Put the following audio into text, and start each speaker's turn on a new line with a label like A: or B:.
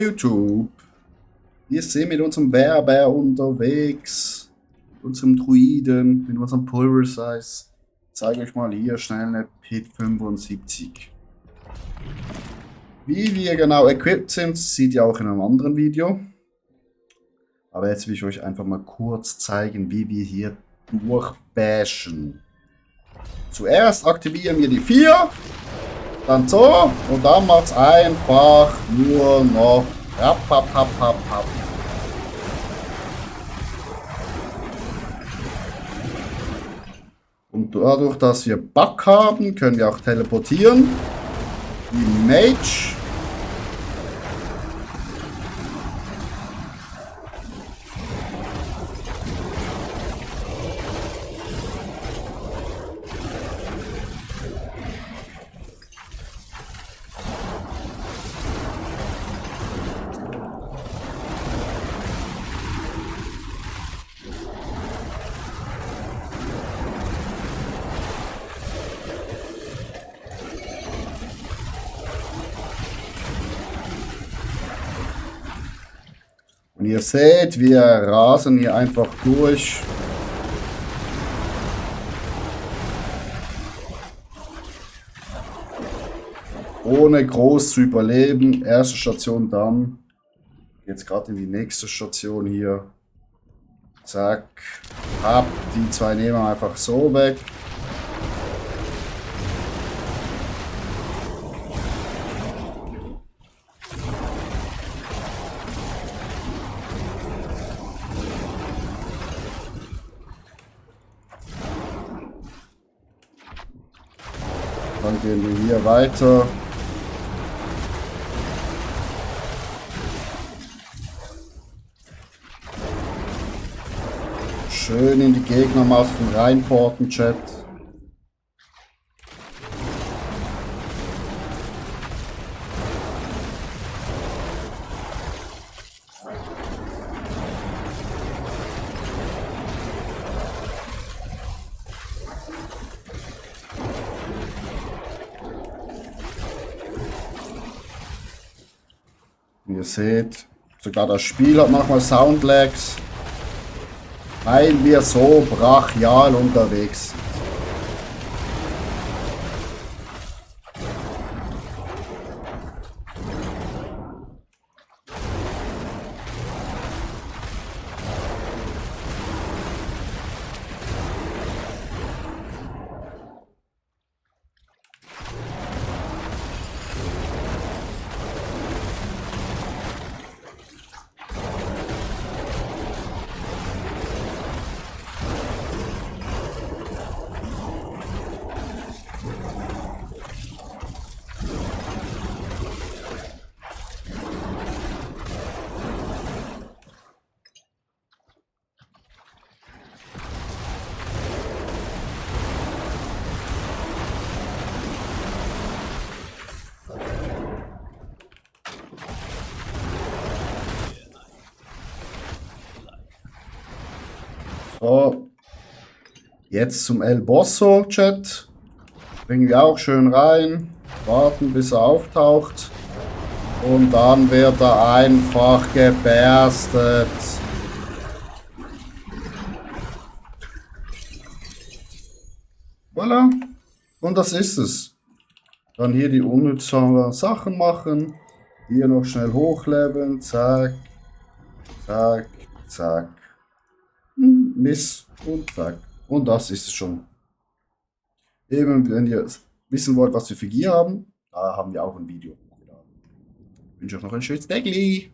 A: YouTube. Wir sind mit unserem Werber unterwegs, unserem Druiden, mit unserem Pulverisize. Ich zeige euch mal hier schnell eine Pit 75. Wie wir genau equipped sind, seht ihr auch in einem anderen Video. Aber jetzt will ich euch einfach mal kurz zeigen, wie wir hier durchbashen. Zuerst aktivieren wir die 4, dann so und dann macht es einfach nur noch rap, rap, rap, rap, rap. Und dadurch, dass wir Bug haben, können wir auch teleportieren. Wie Mage. Und ihr seht, wir rasen hier einfach durch. Ohne groß zu überleben. Erste Station dann. Jetzt gerade in die nächste Station hier. Zack. Hab die 2 nehmen wir einfach so weg. Dann gehen wir hier weiter. Schön in die Gegnermassen reinporten, Chat. Ihr seht, sogar das Spiel hat manchmal Soundlags, weil wir so brachial unterwegs sind. So, jetzt zum El Bosso, Chat. Bringen wir auch schön rein, warten bis er auftaucht und dann wird er einfach geberstet. Voilà, und das ist es. Dann hier die unnützen Sachen machen, hier noch schnell hochleveln, zack, zack, zack. Miss und zack. Und das ist es schon. Eben, wenn ihr wissen wollt, was wir für Gear haben, da haben wir auch ein Video. Ich wünsche euch noch ein schönes Tagli.